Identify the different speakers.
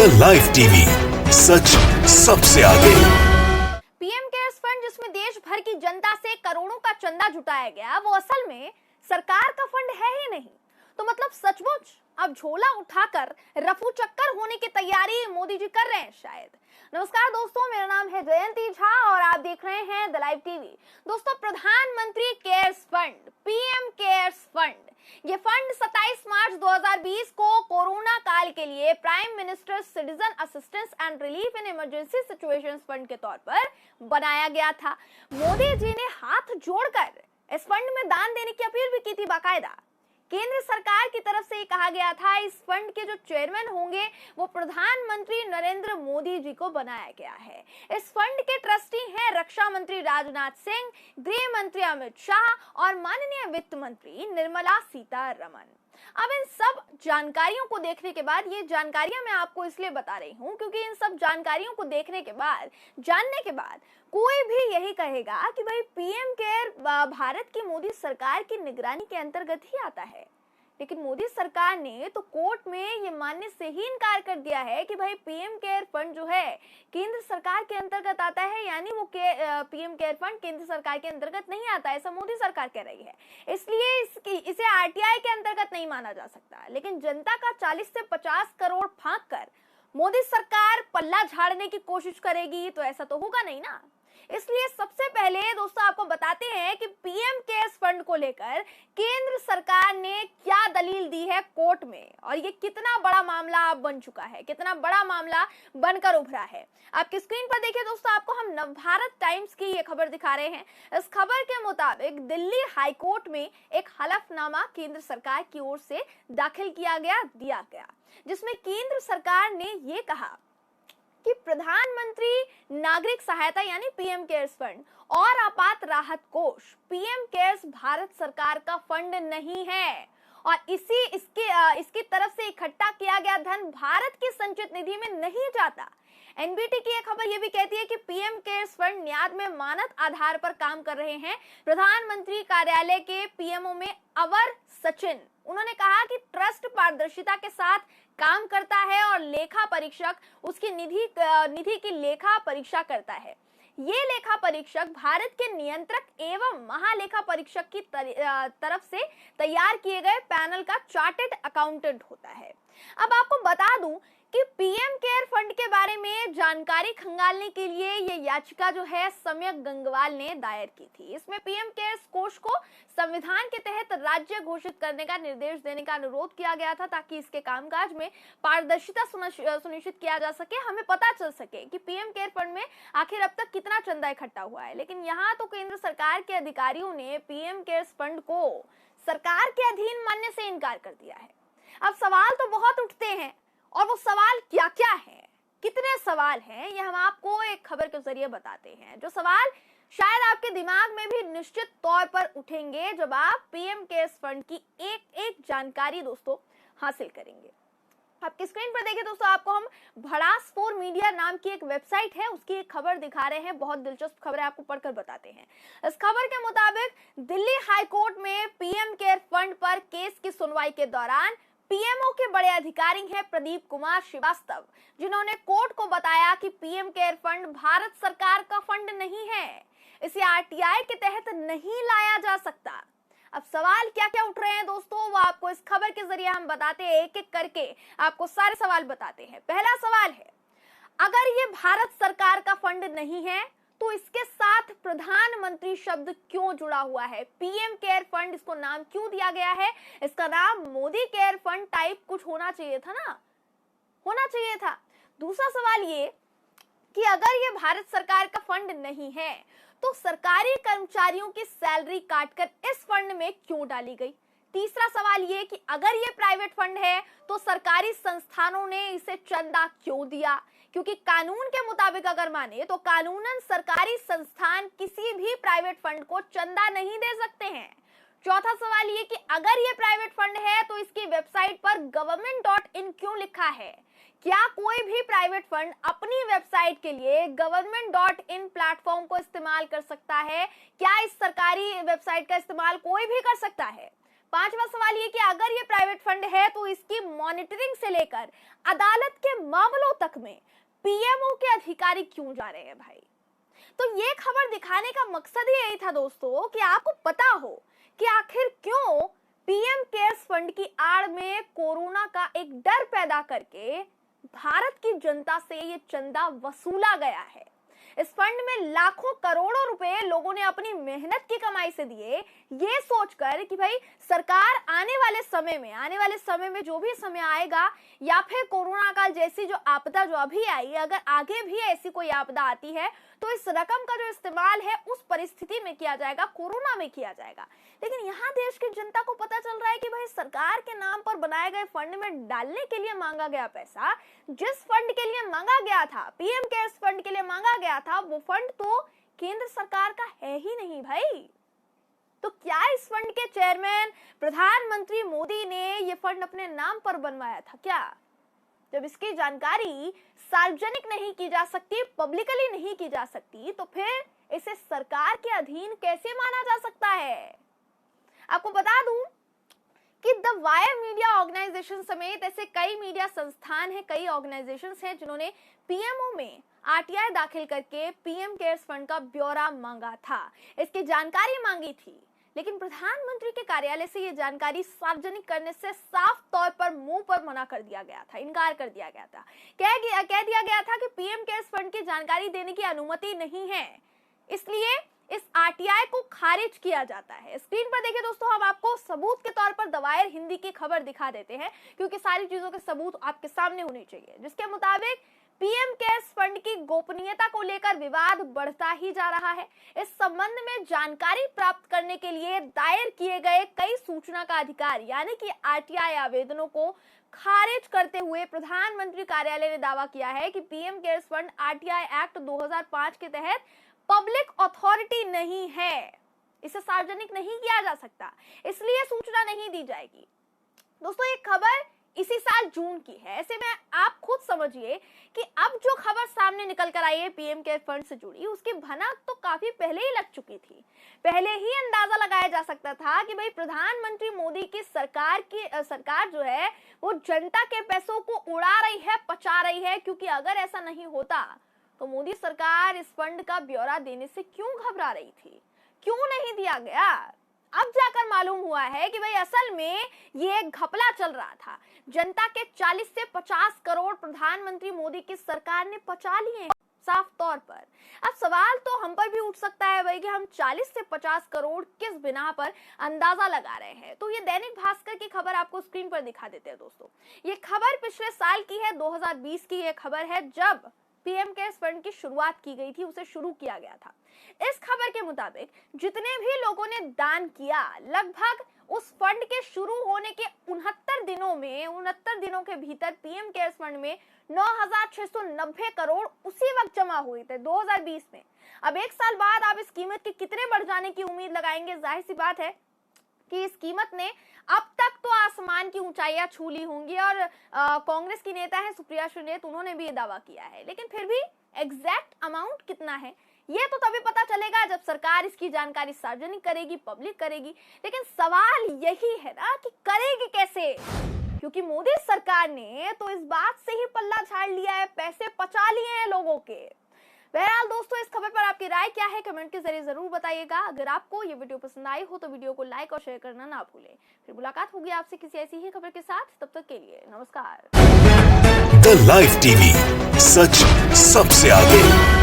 Speaker 1: The live TV, सच सबसे आगे।
Speaker 2: PM cares fund जिसमें देश भर की जनता से करोड़ों का चंदा जुटाया गया, वो असल में सरकार का फंड है ही नहीं। तो मतलब सचमुच अब झोला उठाकर रफू चक्कर होने की तैयारी मोदी जी कर रहे हैं शायद। नमस्कार दोस्तों, मेरा नाम है जयंती झा और आप देख रहे हैं द लाइव टीवी। दोस्तों, प्रधानमंत्री cares fund, PM cares fund, ये फंड 27 मार्च 2020 को कोरोना काल के लिए prime minister citizen assistance and relief in emergency situations fund के तौर पर बनाया गया था। मोदी जी ने हाथ जोड़कर इस फंड में दान देने की अपील भी की थी बाकायदा। केंद्र सरकार की तरफ से कहा गया था इस फंड के जो चेयरमैन होंगे वो प्रधानमंत्री नरेंद्र मोदी जी को बनाया गया है। इस फंड के ट्रस्टी हैं रक्षा मंत्री राजनाथ सिंह, गृह मंत्री अमित शाह और माननीय वित्त मंत्री निर्मला सीतारमण। अब इन सब जानकारियों को देखने के बाद, ये जानकारियां मैं आपको इसलिए बता रही हूं क्योंकि इन सब जानकारियों को देखने के बाद, जानने के बाद कोई भी यही कहेगा कि भाई पीएम केयर भारत की मोदी सरकार की निगरानी के अंतर्गत ही आता है। लेकिन मोदी सरकार ने तो कोर्ट में ये मानने से ही इनकार कर दिया है कि भाई पीएम केयर फंड जो है केंद्र सरकार के अंतर्गत आता है, यानी वो पीएम केयर फंड केंद्र सरकार के अंतर्गत नहीं आता, ऐसा मोदी सरकार कह रही है। इसलिए इसे आरटीआई के अंतर्गत नहीं माना जा सकता। लेकिन जनता का 40 से 50 करोड़ फांक कर मोदी सरकार पल्ला झाड़ने की कोशिश करेगी तो ऐसा तो होगा नहीं ना। इसलिए सबसे पहले दोस्तों आपको बताते हैं कि पीएम केयर्स फंड को लेकर केंद्र सरकार ने क्या दलील दी है कोर्ट में और ये कितना बड़ा मामला अब बन चुका है, कितना बड़ा मामला बनकर उभरा है। आपकी स्क्रीन पर देखिए दोस्तों, आपको हम नवभारत टाइम्स की ये खबर दिखा रहे हैं। इस खबर के मुताबिक दिल्ली हाई कोर्ट में एक हलफनामा केंद्र सरकार की ओर से दाखिल दिया गया, जिसमें केंद्र सरकार ने ये कहा कि प्रधानमंत्री नागरिक सहायता यानी पीएम केयर्स फंड और आपात राहत कोष पीएम केयर्स भारत सरकार का फंड नहीं है और इसकी तरफ से इकट्ठा किया गया धन भारत की संचित निधि में नहीं जाता। एनबीटी की एक खबर यह भी कहती है कि पीएम केयर्स फंड न्याद में मानद आधार पर काम कर रहे हैं। प्रधानमंत्री कार्यालय के पीएमओ में अवर सचिन, उन्होंने कहा कि ट्रस्ट पारदर्शिता के साथ काम करता है और लेखा परीक्षक उसकी निधि की लेखा परीक्षा करता है। ये लेखा परीक्षक भारत के नियंत्रक एवं महालेखा परीक्षक की तरफ से तैयार किए गए पैनल का चार्टर्ड अकाउंटेंट होता है। अब आपको बता दूं कि पीएम केयर फंड के बारे में जानकारी खंगालने के लिए ये याचिका जो है सम्यक गंगवाल ने दायर की थी। इसमें पीएम केयर्स कोष को संविधान के तहत राज्य घोषित करने का निर्देश देने का अनुरोध किया गया था ताकि इसके कामकाज में पारदर्शिता सुनिश्चित किया जा सके, हमें पता चल सके कि पीएम केयर फंड में आखिर अब तक कितना चंदा इकट्ठा हुआ है। लेकिन यहाँ तो केंद्र सरकार के अधिकारियों ने पीएम केयर्स फंड को सरकार के अधीन मानने से इनकार कर दिया है। अब सवाल तो बहुत उठते हैं और वो सवाल क्या क्या है, कितने सवाल हैं, ये हम आपको एक खबर के जरिए बताते हैं। जो सवाल शायद आपके दिमाग में भी निश्चित तौर पर उठेंगे जब आप पीएम केयर्स फंड की एक जानकारी दोस्तों हासिल करेंगे। आपकी स्क्रीन पर देखिए दोस्तों, आपको हम भड़ास फोर मीडिया नाम की एक वेबसाइट है उसकी एक खबर दिखा रहे हैं। बहुत दिलचस्प खबर है, आपको पढ़कर बताते हैं। इस खबर के मुताबिक दिल्ली हाई कोर्ट में पीएम केयर फंड पर केस की सुनवाई के दौरान पीएमओ के बड़े अधिकारी हैं प्रदीप कुमार श्रीवास्तव, जिन्होंने कोर्ट को बताया कि पीएम केयर फंड भारत सरकार का फंड नहीं है, इसे आरटीआई के तहत नहीं लाया जा सकता। अब सवाल क्या क्या उठ रहे हैं दोस्तों, वो आपको इस खबर के जरिए हम बताते हैं, एक एक करके आपको सारे सवाल बताते हैं। पहला सवाल है, अगर ये भारत सरकार का फंड नहीं है तो इसके साथ प्रधानमंत्री शब्द क्यों जुड़ा हुआ है? पीएम केयर फंड इसको नाम क्यों दिया गया है? इसका नाम मोदी केयर फंड टाइप कुछ होना चाहिए था ना, होना चाहिए था। दूसरा सवाल ये कि अगर ये भारत सरकार का फंड नहीं है तो सरकारी कर्मचारियों की सैलरी काटकर इस फंड में क्यों डाली गई? तीसरा सवाल ये कि अगर ये प्राइवेट फंड है तो सरकारी संस्थानों ने इसे चंदा क्यों दिया? क्योंकि कानून के मुताबिक अगर माने तो कानूनन सरकारी संस्थान किसी भी प्राइवेट फंड को चंदा नहीं दे सकते हैं। चौथा सवाल ये कि अगर ये प्राइवेट फंड है तो इसकी वेबसाइट पर government.in क्यों लिखा है? क्या कोई भी प्राइवेट फंड अपनी वेबसाइट के लिए government.in प्लेटफॉर्म को इस्तेमाल कर सकता है? क्या इस सरकारी वेबसाइट का इस्तेमाल कोई भी कर सकता है? पांचवा सवाल ये कि अगर ये प्राइवेट फंड है तो इसकी मॉनिटरिंग से लेकर अदालत के मामलों तक में पीएमओ के अधिकारी क्यों जा रहे हैं भाई? तो ये खबर दिखाने का मकसद ही यही था दोस्तों कि आपको पता हो कि आखिर क्यों पीएम केयर्स फंड की आड़ में कोरोना का एक डर पैदा करके भारत की जनता से ये चंदा वसूला गया है। इस फंड में लाखों करोड़ों रुपए लोगों ने अपनी मेहनत की कमाई से दिए, ये सोचकर कि भाई सरकार आने वाले समय में जो भी समय आएगा या फिर कोरोना काल जैसी जो आपदा जो अभी आई, अगर आगे भी ऐसी कोई आपदा आती है तो इस रकम का जो इस्तेमाल है उस परिस्थिति में किया जाएगा, कोरोना में किया जाएगा। लेकिन यहाँ देश की जनता को पता चल रहा है कि भाई सरकार के नाम पर बनाए गए फंड में डालने के लिए मांगा गया पैसा, जिस फंड के लिए मांगा गया था, पीएम केयर्स फंड के लिए मांगा गया था, वो फंड तो केंद्र सरकार का है ही नहीं भाई। तो क्या इस फंड के चेयरमैन प्रधानमंत्री मोदी ने ये फंड अपने नाम पर बनवाया था क्या? जब इसकी जानकारी सार्वजनिक नहीं की जा सकती, पब्लिकली नहीं की जा सकती, तो फिर इसे सरकार के अधीन कैसे माना जा सकता है? आपको बता दूं कि द वायर मीडिया ऑर्गेनाइजेशन समेत ऐसे कई मीडिया संस्थान हैं, कई ऑर्गेनाइजेशंस हैं जिन्होंने पीएमओ में आरटीआई दाखिल करके पीएम केयर्स फंड का ब्यौरा मांगा था, इसकी जानकारी मांगी थी। लेकिन प्रधानमंत्री के कार्यालय से ये जानकारी सार्वजनिक करने से साफ तौर पर मुंह पर मना कर दिया गया था, इनकार कर दिया गया था। कह दिया गया था कि पीएम केयर्स फंड की जानकारी देने की अनुमति नहीं है, इसलिए इस आरटीआई को खारिज किया जाता है। स्क्रीन पर देखिए दोस्तों, हम आपको सबूत के तौर पर द वायर हिंदी की खबर दिखा देते हैं क्योंकि सारी चीजों के सबूत आपके सामने होने चाहिए। जिसके मुताबिक पीएम केयर्स फंड की गोपनीयता को लेकर विवाद बढ़ता ही जा रहा है। इस संबंध में जानकारी प्राप्त करने के लिए दायर किए गए कई सूचना का अधिकार यानी कि आरटीआई आवेदनों को खारिज करते हुए प्रधानमंत्री कार्यालय ने दावा किया है कि PM cares fund RTI act 2005 के तहत पब्लिक अथॉरिटी नहीं है, इसे सार्वजनिक नहीं किया जा सकता, इसलिए सूचना नहीं दी जाएगी। दोस्तों ये खबर इसी साल जून की है, ऐसे में आप खुद समझिए कि अब जो खबर सामने निकल कर आई है पीएम केयर फंड से जुड़ी, उसकी भनक तो काफी पहले ही लग चुकी थी। पहले ही अंदाजा लगाया जा सकता था कि भाई प्रधानमंत्री मोदी की सरकार जो है वो जनता के पैसों को उड़ा रही है, पचा रही है, क्योंकि अगर ऐसा नहीं होता तो मोदी सरकार इस फंड का ब्यौरा देने से क्यों घबरा रही थी, क्यों नहीं दिया गया? अब जाकर मालूम हुआ है कि भाई असल में ये एक घपला चल रहा था। जनता के 40 से 50 करोड़ प्रधानमंत्री मोदी की सरकार ने पचा लिए साफ तौर पर। अब सवाल तो हम पर भी उठ सकता है भाई कि हम 40 से 50 करोड़ किस बिना पर अंदाजा लगा रहे हैं। तो ये दैनिक भास्कर की खबर आपको स्क्रीन पर दिखा देते हैं दोस्तों। ये खबर पिछले साल की है, 2020 की ये खबर है, जब पीएम केयर्स फंड की शुरुआत की गई थी, उसे शुरू किया गया था। इस खबर के मुताबिक जितने भी लोगों ने दान किया, लगभग उस फंड के शुरू होने के 69 दिनों के भीतर पीएम केयर्स फंड में 9,690 करोड़ उसी वक्त जमा हुए थे 2020 में। अब एक साल बाद आप इस कीमत के कितने बढ़ जाने की उम्मीद लगाएंगे? जाहिर सी बात है कि इस कीमत ने अब तक तो आसमान की ऊंचाइयां छू ली होंगी और कांग्रेस की नेता है सुप्रिया सुलेत, उन्होंने भी ये दावा किया है। लेकिन फिर भी एग्जैक्ट अमाउंट कितना है ये तो तभी पता चलेगा जब सरकार इसकी जानकारी सार्वजनिक करेगी, पब्लिक करेगी। लेकिन सवाल यही है ना कि करेगी कैसे, क्योंकि मोदी सरकार ने तो इस बात से ही पल्ला झाड़ लिया है, पैसे पचा लिए हैं लोगों के। बहरहाल दोस्तों, इस खबर पर आपकी राय क्या है कमेंट के जरिए जरूर बताइएगा। अगर आपको ये वीडियो पसंद आई हो तो वीडियो को लाइक और शेयर करना ना भूलें। फिर मुलाकात होगी आपसे किसी ऐसी ही खबर के साथ, तब तक के लिए नमस्कार।
Speaker 1: द लाइव टीवी, सच सबसे आगे।